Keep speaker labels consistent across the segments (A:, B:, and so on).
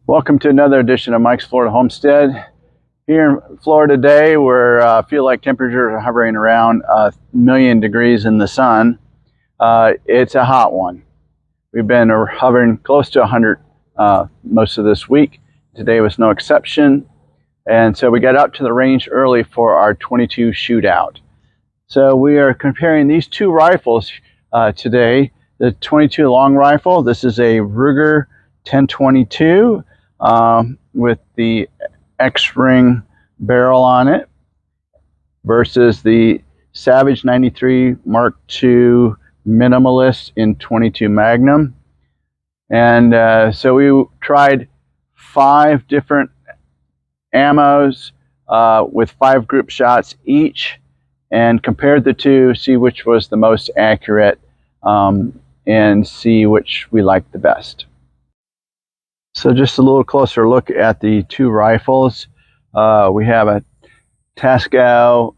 A: Welcome to another edition of Mike's Florida Homestead. Here in Florida today, where I feel like temperatures are hovering around 1,000,000 degrees in the sun. It's a hot one. We've been hovering close to 100 most of this week. Today was no exception. And so we got out to the range early for our 22 shootout. So we are comparing these two rifles today. The 22 long rifle, this is a Ruger 1022 with the X-ring barrel on it, versus the Savage 93 Mark II Minimalist in 22 Magnum. And so we tried 5 different ammos with 5 group shots each, and compared the two, see which was the most accurate, and see which we liked the best. So just a little closer look at the two rifles. We have a Tasco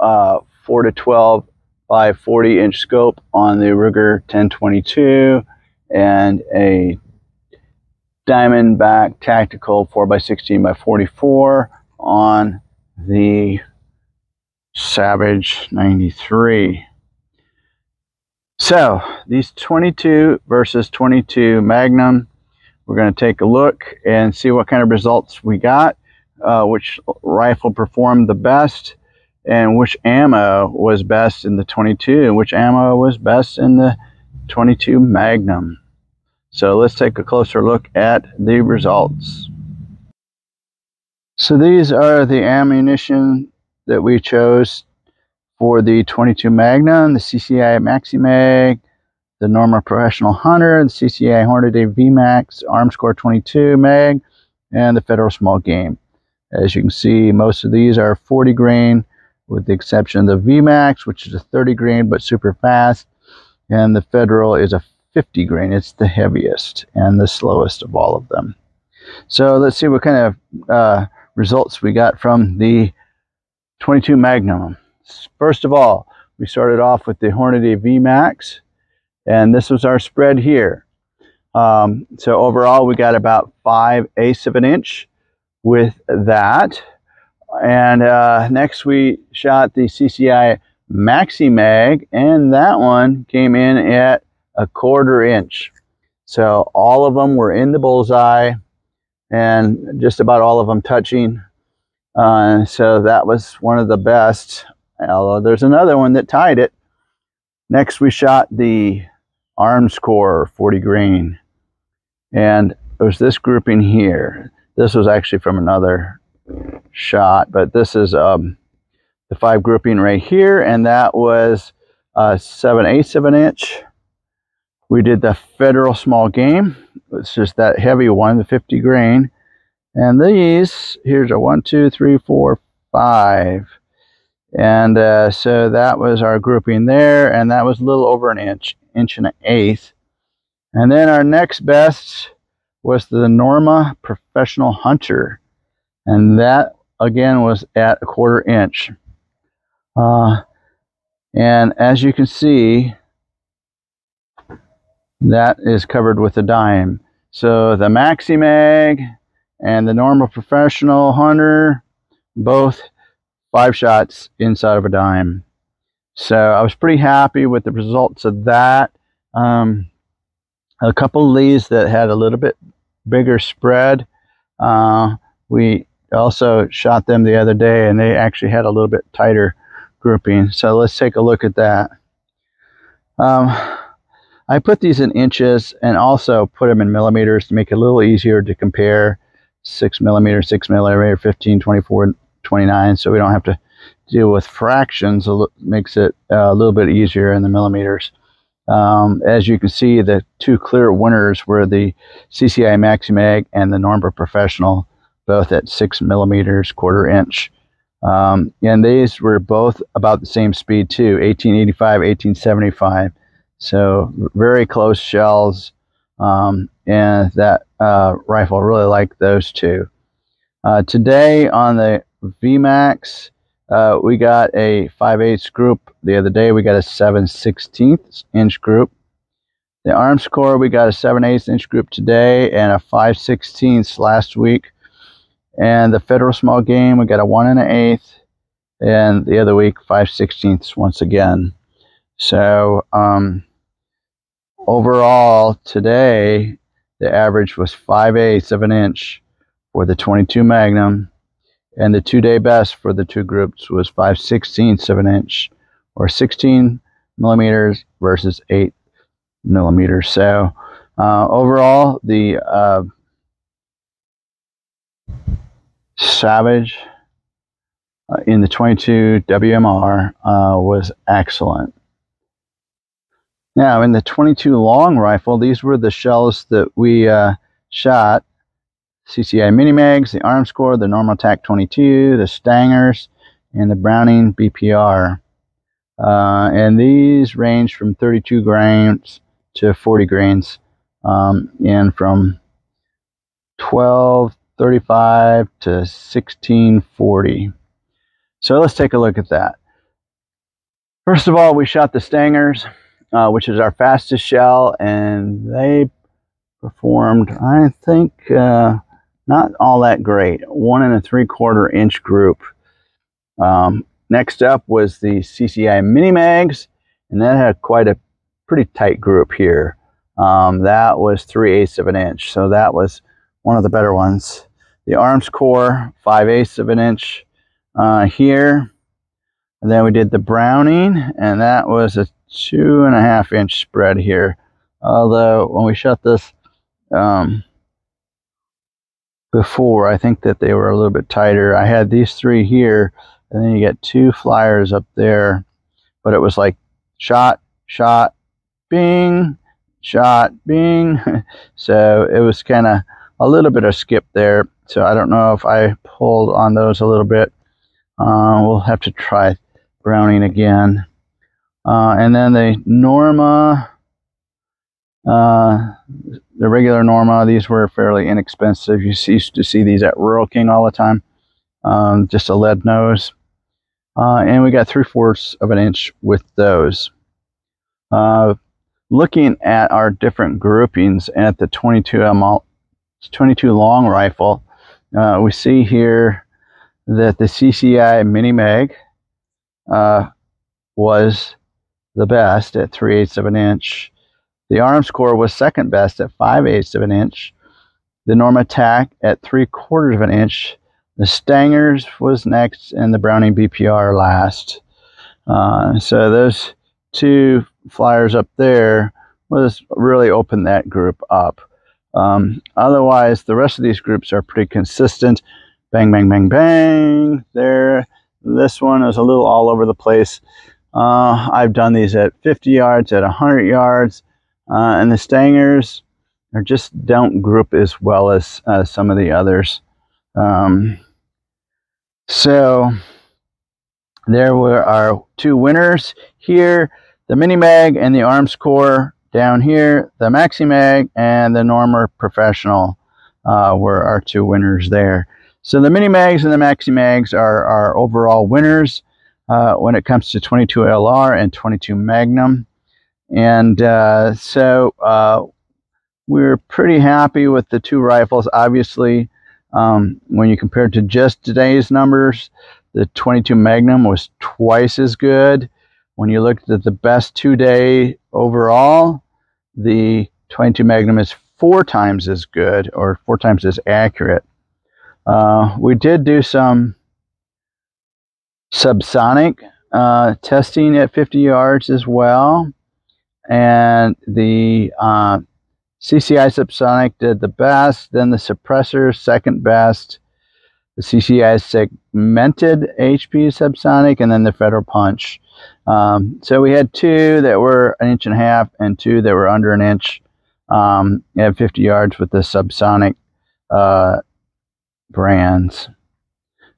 A: 4-12 by 40-inch scope on the Ruger 1022, and a Diamondback Tactical 4x16 by 44 on the Savage 93. So these 22 versus 22 Magnum, we're going to take a look and see what kind of results we got, which rifle performed the best, and which ammo was best in the 22 and which ammo was best in the 22 Magnum. So let's take a closer look at the results. So these are the ammunition that we chose for the 22 Magnum: the CCI Maxi-Mag, the Norma Professional Hunter, the CCI Hornady VMAX Armscore 22 Mag, and the Federal Small Game. As you can see, most of these are 40 grain, with the exception of the VMAX, which is a 30 grain but super fast, and the Federal is a 50 grain. It's the heaviest and the slowest of all of them. So let's see what kind of results we got from the 22 Magnum. First of all, we started off with the Hornady VMAX, and this was our spread here. So overall, we got about 5/8 of an inch with that. And next we shot the CCI Maxi-Mag, and that one came in at 1/4 inch. So all of them were in the bullseye, and just about all of them touching. So that was one of the best, although there's another one that tied it. Next we shot the Armscore 40 grain, and it was this grouping here. This was actually from another shot, but this is the 5 grouping right here, and that was 7/8 of an inch. We did the Federal Small Game. It's just that heavy one, the 50 grain. And these, here's a 1, 2, 3, 4, 5. And so that was our grouping there, and that was a little over an inch, 1.125. And then our next best was the Norma Professional Hunter, and that again was at 1/4 inch. And as you can see, that is covered with a dime. So the Maxi-Mag and the Norma Professional Hunter, both 5 shots inside of a dime. So I was pretty happy with the results of that. A couple of these that had a little bit bigger spread, we also shot them the other day, and they actually had a little bit tighter grouping. So let's take a look at that. I put these in inches and also put them in millimeters to make it a little easier to compare 6 millimeter, 6 millimeter, 15, 24, 29, so we don't have to deal with fractions. It makes it a little bit easier in the millimeters. As you can see, the 2 clear winners were the CCI Maxi-Mag and the Norma Professional, both at 6 millimeters, 1/4 inch. And these were both about the same speed too, 1885, 1875. So very close shells, and that rifle really liked those two. Today on the VMAX, we got a 5/8 group. The other day we got a 7/16 inch group. The arm score, we got a 7/8 inch group today and a 5/16 last week. And the federal small game, we got a 1 1/8, and the other week 5/16 once again. So overall today, the average was 5/8 of an inch for the 22 Magnum, and the 2-day best for the two groups was 5/16 of an inch, or 16 millimeters versus 8 millimeters. So overall, the Savage in the 22 WMR was excellent. Now, in the 22 long rifle, these were the shells that we shot: CCI mini mags, the arm score, the normal TAC 22, the Stangers, and the Browning BPR. And these range from 32 grains to 40 grains, and from 1235 to 1640. So let's take a look at that. First of all, we shot the Stangers, which is our fastest shell, and they performed, I think, not all that great. 1 3/4 inch group. Next up was the CCI mini mags, and that had quite a pretty tight group here. That was 3/8 of an inch, so that was one of the better ones. The arms core, 5/8 of an inch here. And then we did the Browning, and that was a 2.5 inch spread here. Although when we shot this before, I think that they were a little bit tighter. I had these three here, and then you get two flyers up there, but it was like shot, shot, bing, shot, bing. So it was kind of a little bit of skip there. So I don't know if I pulled on those a little bit. We'll have to try Browning again. And then the Norma, the regular Norma, these were fairly inexpensive. You used to see these at Rural King all the time. Just a lead nose. And we got 3/4 of an inch with those. Looking at our different groupings at the 22 long rifle, we see here that the CCI mini mag was the best at 3/8 of an inch. The arm score was second best at 5/8 of an inch. The Norma TAC at 3/4 of an inch. The Stangers was next, and the Browning BPR last. So those two flyers up there was really opened that group up. Otherwise, the rest of these groups are pretty consistent. Bang, bang, bang, bang. There. This one is a little all over the place. I've done these at 50 yards, at 100 yards, and the Stangers are just don't group as well as some of the others. So there were our two winners here: the mini mag and the arms core. Down here, the maxi mag and the Norma professional were our two winners there. So the mini mags and the maxi mags are our overall winners when it comes to 22 LR and 22 Magnum. And so we're pretty happy with the two rifles. Obviously, when you compare it to just today's numbers, the 22 Magnum was twice as good. When you looked at the best 2-day overall, the 22 Magnum is 4 times as good, or 4 times as accurate. We did do some subsonic testing at 50 yards as well, and the CCI subsonic did the best, then the suppressor second best, the CCI segmented HP subsonic, and then the Federal Punch. So we had 2 that were 1.5 inches and 2 that were under 1 inch at 50 yards with the subsonic brands.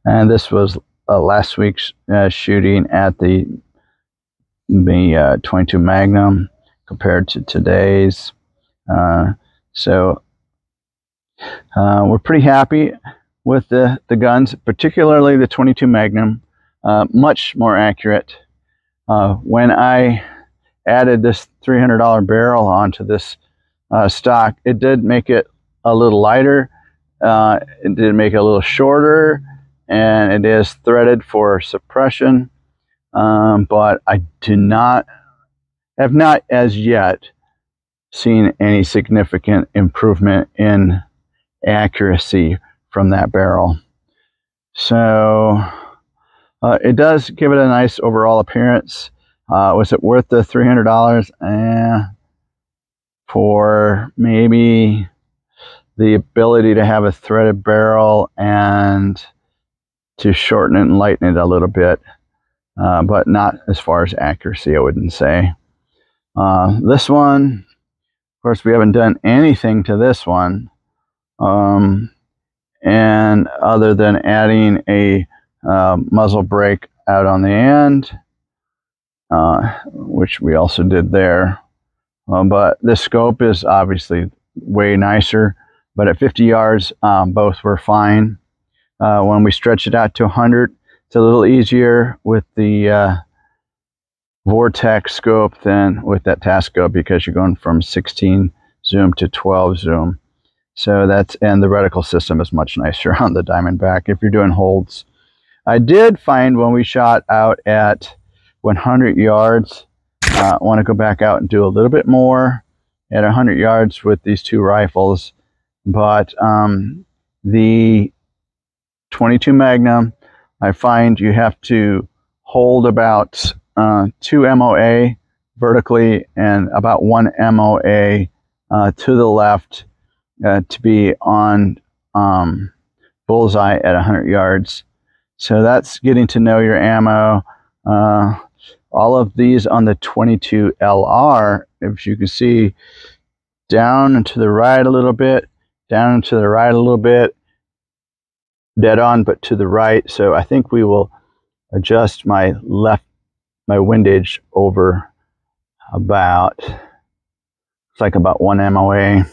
A: And this was last week's shooting at the 22 Magnum compared to today's. So we're pretty happy with the guns, particularly the 22 Magnum, much more accurate. When I added this $300 barrel onto this stock, it did make it a little lighter. It did make it a little shorter, and it is threaded for suppression. But I have not as yet seen any significant improvement in accuracy from that barrel. So it does give it a nice overall appearance. Was it worth the $300? For maybe the ability to have a threaded barrel and to shorten it and lighten it a little bit, but not as far as accuracy, I wouldn't say. This one, of course, we haven't done anything to this one, and other than adding a muzzle brake out on the end, which we also did there. But the scope is obviously way nicer, but at 50 yards, both were fine. When we stretch it out to 100, it's a little easier with the Vortex scope than with that task scope, because you're going from 16 zoom to 12 zoom. So that's, and the reticle system is much nicer on the Diamondback if you're doing holds. I did find when we shot out at 100 yards, I want to go back out and do a little bit more at 100 yards with these two rifles, but the 22 Magnum, I find you have to hold about 2 MOA vertically and about 1 MOA to the left to be on bullseye at 100 yards. So that's getting to know your ammo. All of these on the 22 LR, if you can see, down and to the right a little bit, down and to the right a little bit, dead on but to the right. So I think we will adjust my windage over about, it's like about 1 MOA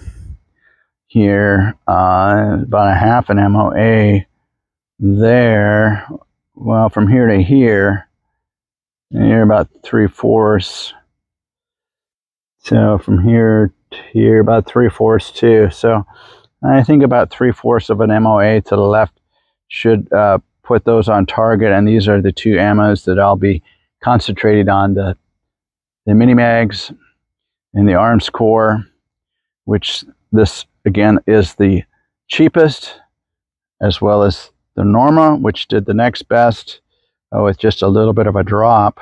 A: here, about a half an MOA there. Well, from here to here, and you're about 3/4. So from here to here, about 3/4 too. So I think about 3/4 of an MOA to the left should put those on target. And these are the two ammos that I'll be concentrating on, the mini mags and the arms core, which this again is the cheapest, as well as the Norma, which did the next best with just a little bit of a drop.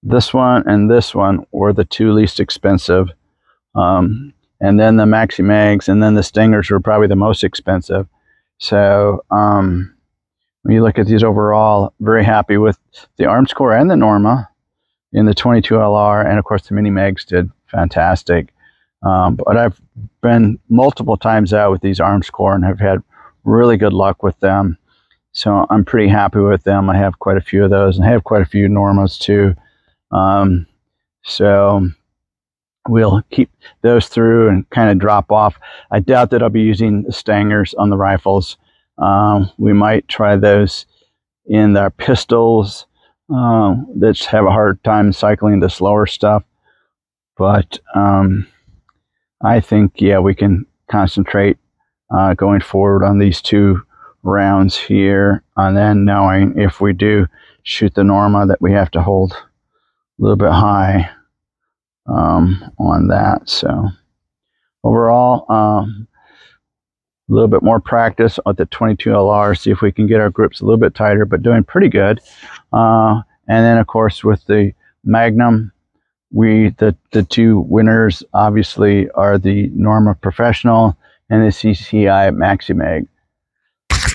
A: This one and this one were the two least expensive, and then the Maxi Mags and then the Stingers were probably the most expensive. So when you look at these overall, very happy with the arms core and the Norma in the 22 LR, and of course the mini mags did fantastic. But I've been multiple times out with these arms core and have had really good luck with them. So I'm pretty happy with them. I have quite a few of those, and I have quite a few Normas too. So we'll keep those through and kind of drop off. I doubt that I'll be using the Stangers on the rifles. We might try those in our pistols that have a hard time cycling the slower stuff. But I think, yeah, we can concentrate going forward on these two rounds here, and then knowing if we do shoot the Norma that we have to hold a little bit high on that. So overall, a little bit more practice with the 22 LR, see if we can get our grips a little bit tighter, but doing pretty good. And then of course with the Magnum, the two winners obviously are the Norma Professional and the CCI Maxi Mag.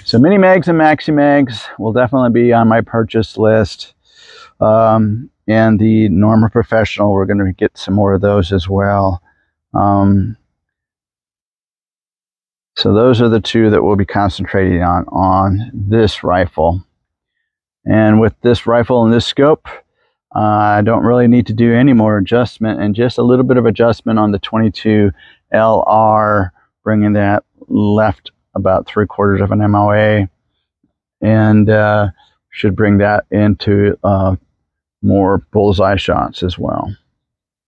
A: So mini mags and Maxi Mags will definitely be on my purchase list. And the Norma Professional, we're going to get some more of those as well. So those are the two that we'll be concentrating on this rifle. And with this rifle and this scope, I don't really need to do any more adjustment, and just a little bit of adjustment on the 22 LR, bringing that left about 3/4 of an MOA, and should bring that into more bullseye shots as well.